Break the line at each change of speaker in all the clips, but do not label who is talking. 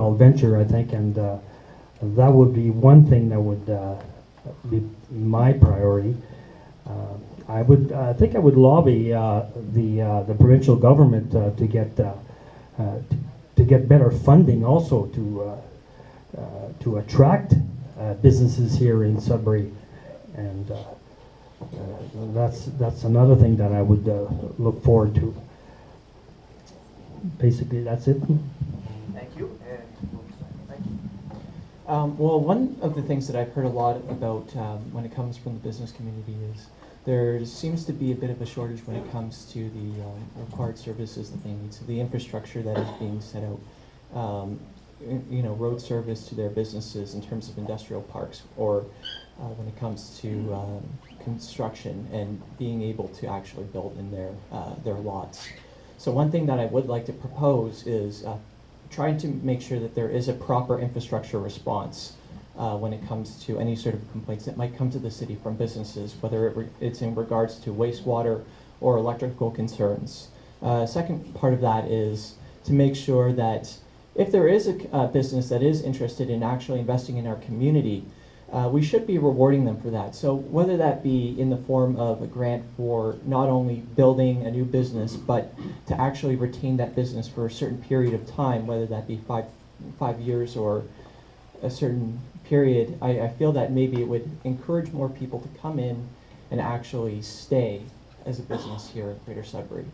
worthwhile venture, I think, and that would be one thing that would be my priority. I think I would lobby the provincial government to get better funding also to attract businesses here in Sudbury, and that's another thing that I would look forward to. Basically, that's it.
Thank you. Thank you. Well, one of the things that I've heard a lot about when it comes from the business community is there seems to be a bit of a shortage when it comes to the required services that they need. So the infrastructure that is being set out, road service to their businesses in terms of industrial parks, or when it comes to construction and being able to actually build in their lots. So one thing that I would like to propose is trying to make sure that there is a proper infrastructure response when it comes to any sort of complaints that might come to the city from businesses, whether it's in regards to wastewater or electrical concerns. Second part of that is to make sure that if there is a business that is interested in actually investing in our community, we should be rewarding them for that. So whether that be in the form of a grant for not only building a new business, but to actually retain that business for a certain period of time, whether that be five years or a certain period, I feel that maybe it would encourage more people to come in and actually stay as a business here in Greater Sudbury.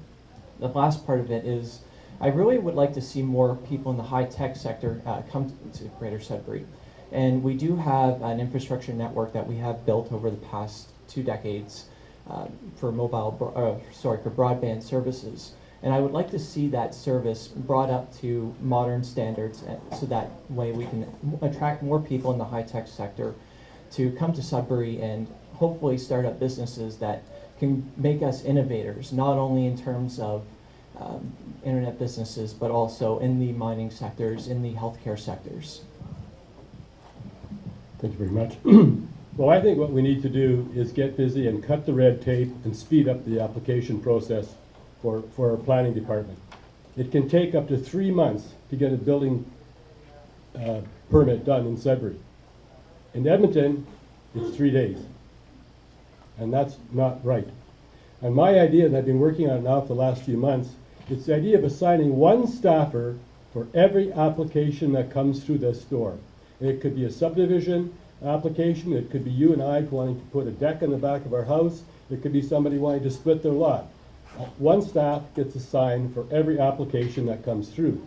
The last part of it is I really would like to see more people in the high-tech sector come to Greater Sudbury. And we do have an infrastructure network that we have built over the past 2 decades for broadband services. And I would like to see that service brought up to modern standards so that way we can attract more people in the high-tech sector to come to Sudbury and hopefully start up businesses that can make us innovators, not only in terms of internet businesses, but also in the mining sectors, in the healthcare sectors.
Thank you very much. Well, I think what we need to do is get busy and cut the red tape and speed up the application process for our planning department. It can take up to 3 months to get a building permit done in Sudbury. In Edmonton, it's 3 days. And that's not right. And my idea, and I've been working on it now for the last few months, it's the idea of assigning 1 staffer for every application that comes through this door. It could be a subdivision application, it could be you and I wanting to put a deck in the back of our house, it could be somebody wanting to split their lot. 1 staff gets assigned for every application that comes through.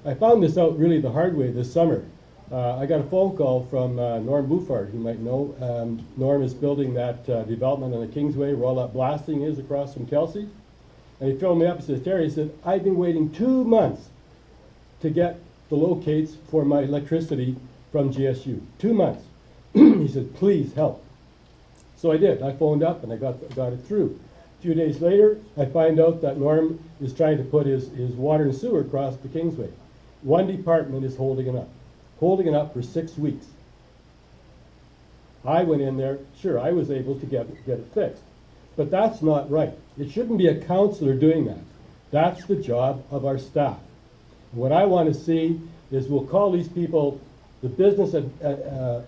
I found this out really the hard way this summer. I got a phone call from Norm Bouffard, who you might know. Norm is building that development on the Kingsway where all that blasting is across from Kelsey. And he phoned me up and says, Terry, he said, I've been waiting 2 months to get the locates for my electricity from GSU. 2 months. He said, please help. So I did. I phoned up and I got it through. A few days later, I find out that Norm is trying to put his water and sewer across the Kingsway. 1 department is holding it up for 6 weeks. I went in there, sure, I was able to get it fixed. But that's not right. It shouldn't be a councillor doing that. That's the job of our staff. And what I want to see is we'll call these people the business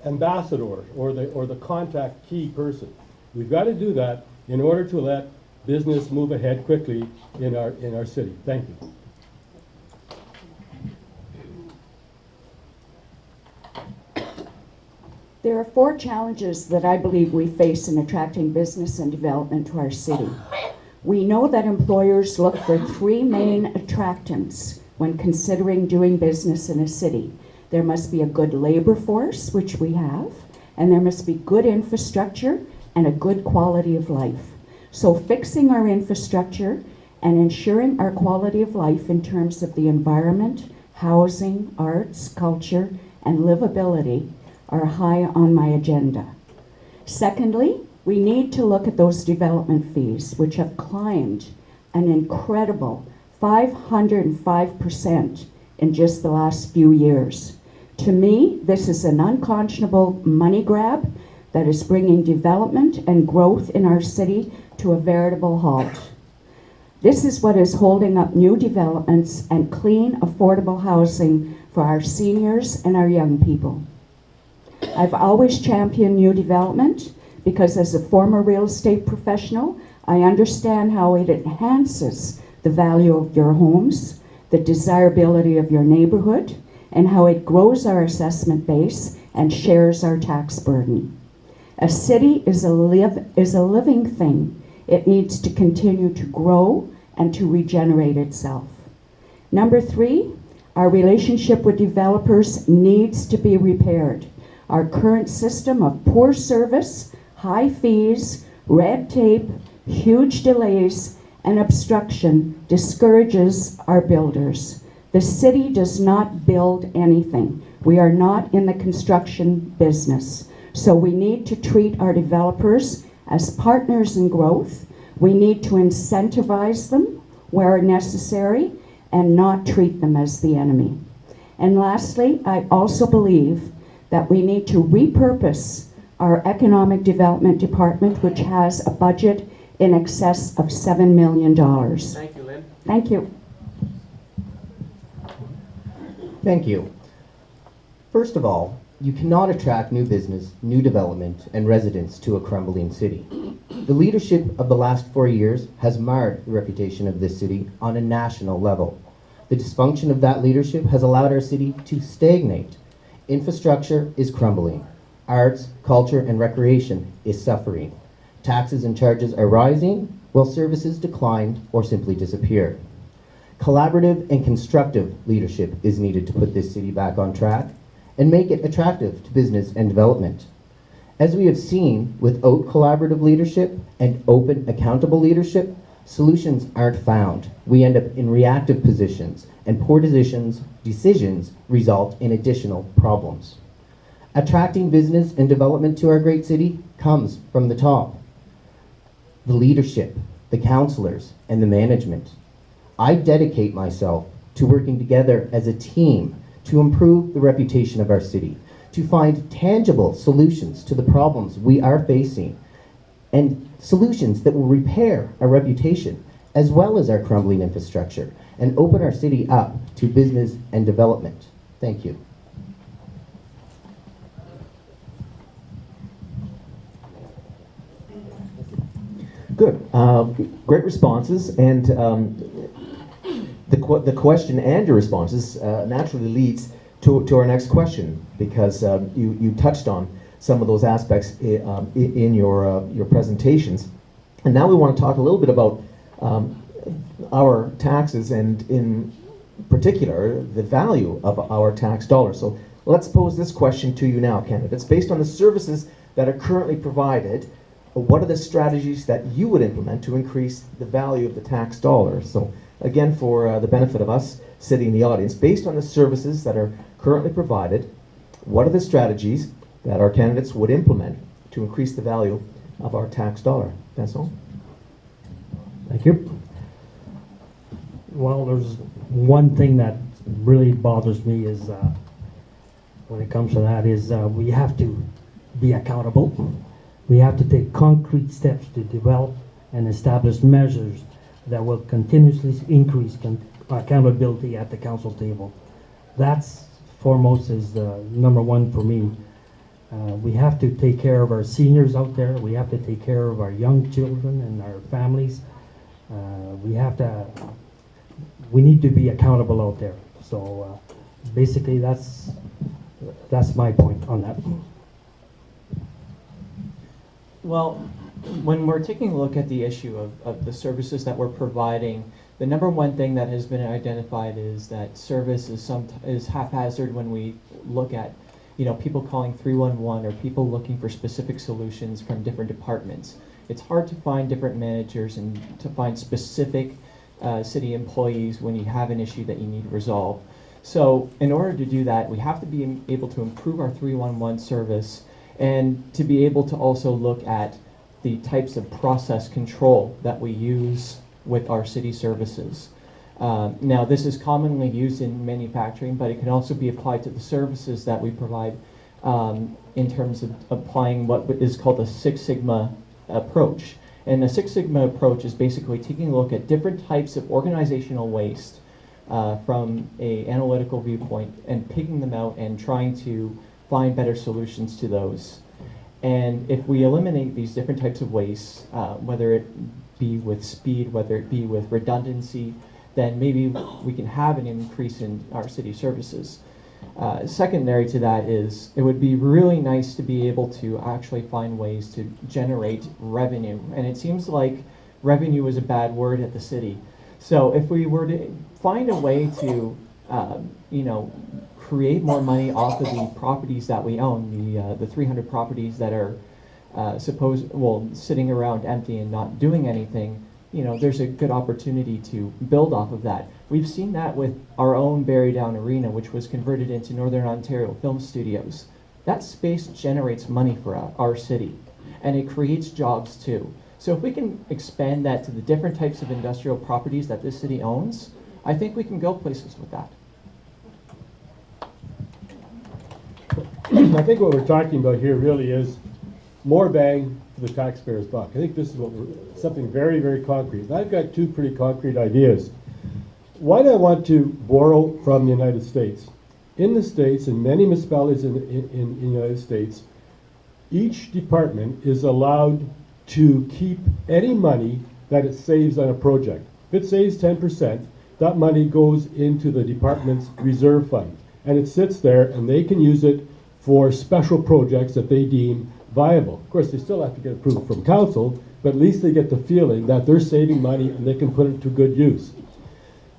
ambassador or the contact key person. We've got to do that in order to let business move ahead quickly in our city. Thank you.
There are 4 challenges that I believe we face in attracting business and development to our city. We know that employers look for 3 main attractants when considering doing business in a city. There must be a good labor force, which we have, and there must be good infrastructure and a good quality of life. So fixing our infrastructure and ensuring our quality of life in terms of the environment, housing, arts, culture, and livability are high on my agenda. Secondly, we need to look at those development fees, which have climbed an incredible 505% in just the last few years. To me, this is an unconscionable money grab that is bringing development and growth in our city to a veritable halt. This is what is holding up new developments and clean, affordable housing for our seniors and our young people. I've always championed new development because as a former real estate professional, I understand how it enhances the value of your homes, the desirability of your neighborhood, and how it grows our assessment base and shares our tax burden. A city is a living thing. It needs to continue to grow and to regenerate itself. Number 3, our relationship with developers needs to be repaired. Our current system of poor service, high fees, red tape, huge delays, and obstruction discourages our builders. The city does not build anything. We are not in the construction business. So we need to treat our developers as partners in growth. We need to incentivize them where necessary and not treat them as the enemy. And lastly, I also believe that we need to repurpose our economic development department, which has a budget in excess of $7 million.
Thank you, Lynn.
Thank you.
Thank you. First of all, you cannot attract new business, new development, and residents to a crumbling city. The leadership of the last 4 years has marred the reputation of this city on a national level. The dysfunction of that leadership has allowed our city to stagnate. Infrastructure is crumbling. Arts, culture, and recreation is suffering. Taxes and charges are rising, while services decline or simply disappear. Collaborative and constructive leadership is needed to put this city back on track and make it attractive to business and development. As we have seen, without collaborative leadership and open, accountable leadership, solutions aren't found. We end up in reactive positions, and poor decisions result in additional problems. Attracting business and development to our great city comes from the top. The leadership, the councillors, and the management. I dedicate myself to working together as a team to improve the reputation of our city, to find tangible solutions to the problems we are facing, and solutions that will repair our reputation as well as our crumbling infrastructure and open our city up to business and development. Thank you.
Good. Great responses, and the question and your responses naturally leads to our next question, because you touched on some of those aspects in your presentations. And now we want to talk a little bit about our taxes, and in particular the value of our tax dollars. So let's pose this question to you now, candidates. Based on the services that are currently provided, what are the strategies that you would implement to increase the value of the tax dollar? So again, for the benefit of us sitting in the audience, based on the services that are currently provided, what are the strategies that our candidates would implement to increase the value of our tax dollar? Vincent?
Thank you. Well, there's one thing that really bothers me is when it comes to that is we have to be accountable. We have to take concrete steps to develop and establish measures that will continuously increase accountability at the council table. That's foremost is the number one for me. We have to take care of our seniors out there. We have to take care of our young children and our families. We need to be accountable out there. So basically that's my point on that.
Well, when we're taking a look at the issue of the services that we're providing, the number one thing that has been identified is that service is haphazard when we look at, people calling 311 or people looking for specific solutions from different departments. It's hard to find different managers and to find specific city employees when you have an issue that you need to resolve. So in order to do that, we have to be able to improve our 311 service and to be able to also look at the types of process control that we use with our city services. Now, this is commonly used in manufacturing, but it can also be applied to the services that we provide in terms of applying what is called a Six Sigma approach. And the Six Sigma approach is basically taking a look at different types of organizational waste from a analytical viewpoint and picking them out and trying to find better solutions to those. And if we eliminate these different types of waste, whether it be with speed, whether it be with redundancy, then maybe we can have an increase in our city services. Secondary to that is it would be really nice to be able to actually find ways to generate revenue. And it seems like revenue is a bad word at the city. So if we were to find a way to, create more money off of the properties that we own, the 300 properties that are sitting around empty and not doing anything, there's a good opportunity to build off of that. We've seen that with our own Barry Down Arena, which was converted into Northern Ontario Film Studios. That space generates money for our city, and it creates jobs too. So if we can expand that to the different types of industrial properties that this city owns, I think we can go places with that.
I think what we're talking about here really is more bang for the taxpayer's buck. I think this is something very, very concrete. And I've got two pretty concrete ideas. One, I want to borrow from the United States. In the States, in many municipalities in the United States, each department is allowed to keep any money that it saves on a project. If it saves 10%, that money goes into the department's reserve fund. And it sits there, and they can use it for special projects that they deem viable. Of course, they still have to get approval from council, but at least they get the feeling that they're saving money and they can put it to good use.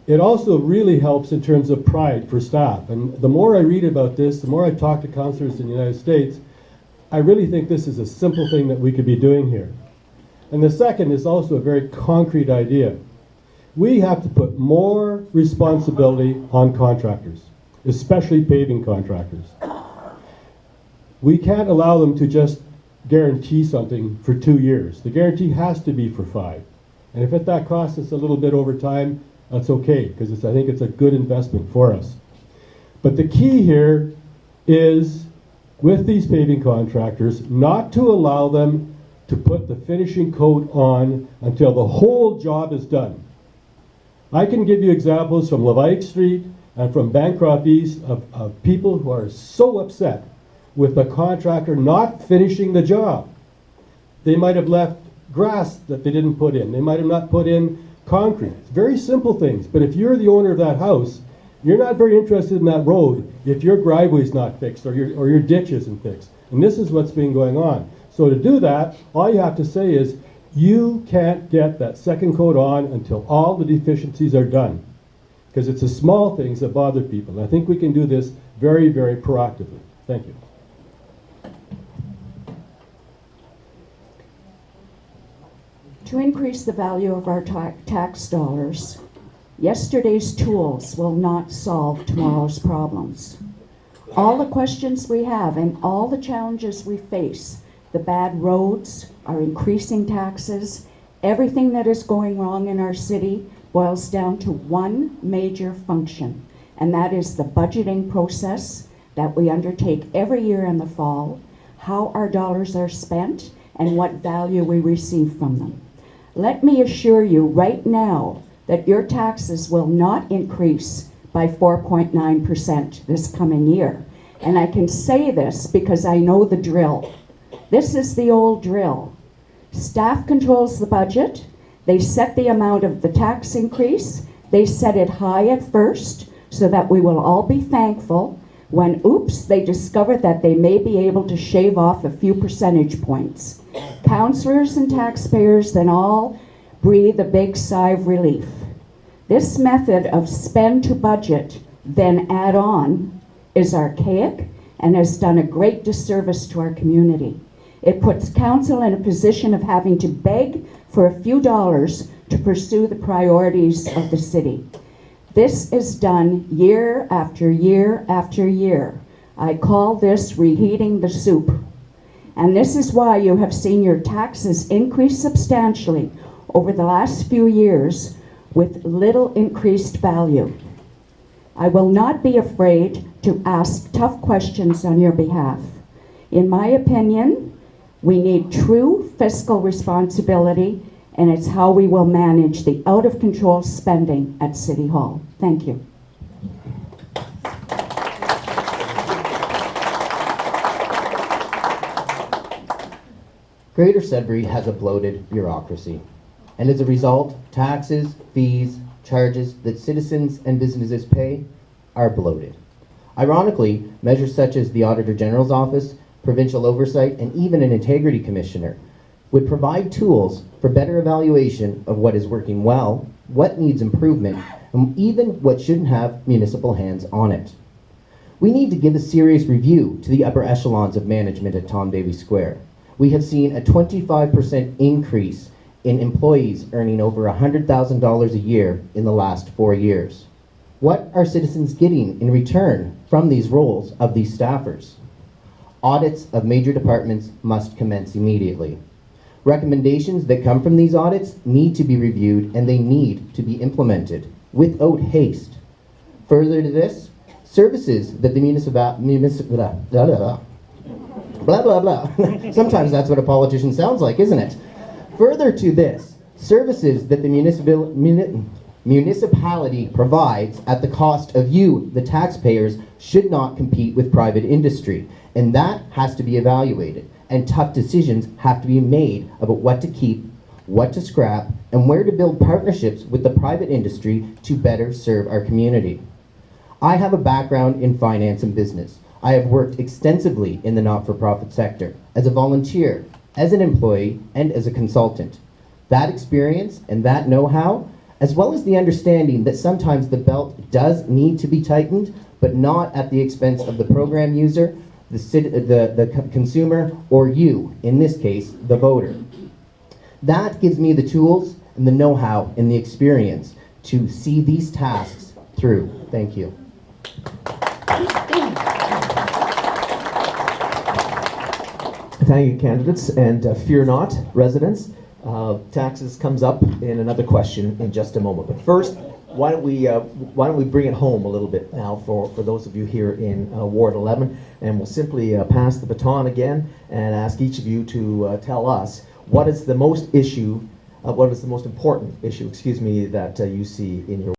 It also really helps in terms of pride for staff. And the more I read about this, the more I talk to councillors in the United States, I really think this is a simple thing that we could be doing here. And the second is also a very concrete idea. We have to put more responsibility on contractors, especially paving contractors. We can't allow them to just guarantee something for 2 years. The guarantee has to be for 5. And if that costs us a little bit over time, that's okay, because I think it's a good investment for us. But the key here is, with these paving contractors, not to allow them to put the finishing coat on until the whole job is done. I can give you examples from Levique Street and from Bancroft East of people who are so upset with the contractor not finishing the job. They might have left grass that they didn't put in. They might have not put in concrete. It's very simple things, but if you're the owner of that house, you're not very interested in that road if your driveway's not fixed or your ditch isn't fixed. And this is what's been going on. So to do that, all you have to say is, you can't get that second coat on until all the deficiencies are done. Because it's the small things that bother people. And I think we can do this very, very proactively. Thank you.
To increase the value of our tax dollars, yesterday's tools will not solve tomorrow's problems. All the questions we have and all the challenges we face, the bad roads, our increasing taxes, everything that is going wrong in our city boils down to one major function, and that is the budgeting process that we undertake every year in the fall, how our dollars are spent, and what value we receive from them. Let me assure you right now that your taxes will not increase by 4.9% this coming year. And I can say this because I know the drill. This is the old drill. Staff controls the budget. They set the amount of the tax increase. They set it high at first so that we will all be thankful when, oops, they discover that they may be able to shave off a few percentage points. Councillors and taxpayers then all breathe a big sigh of relief. This method of spend to budget, then add on, is archaic and has done a great disservice to our community. It puts council in a position of having to beg for a few dollars to pursue the priorities of the city. This is done year after year after year. I call this reheating the soup. And this is why you have seen your taxes increase substantially over the last few years with little increased value. I will not be afraid to ask tough questions on your behalf. In my opinion, we need true fiscal responsibility and it's how we will manage the out-of-control spending at City Hall. Thank you.
Greater Sudbury has a bloated bureaucracy, and as a result, taxes, fees, charges that citizens and businesses pay are bloated. Ironically, measures such as the Auditor General's Office, provincial oversight, and even an integrity commissioner would provide tools for better evaluation of what is working well, what needs improvement, and even what shouldn't have municipal hands on it. We need to give a serious review to the upper echelons of management at Tom Davie Square. We have seen a 25% increase in employees earning over $100,000 a year in the last 4 years. What are citizens getting in return from these roles of these staffers? Audits of major departments must commence immediately. Recommendations that come from these audits need to be reviewed and they need to be implemented without haste. Further to this, services that the blah, blah, blah. Sometimes that's what a politician sounds like, isn't it? Further to this, services that the municipality provides at the cost of you, the taxpayers, should not compete with private industry. And that has to be evaluated. And tough decisions have to be made about what to keep, what to scrap, and where to build partnerships with the private industry to better serve our community. I have a background in finance and business. I have worked extensively in the not-for-profit sector, as a volunteer, as an employee, and as a consultant. That experience and that know-how, as well as the understanding that sometimes the belt does need to be tightened, but not at the expense of the program user, the consumer, or you, in this case, the voter. That gives me the tools and the know-how and the experience to see these tasks through. Thank you.
Thank you, candidates, and fear not, residents. Taxes comes up in another question in just a moment. But first, why don't we bring it home a little bit now for those of you here in Ward 11, and we'll simply pass the baton again and ask each of you to tell us what is the most important issue, that you see in your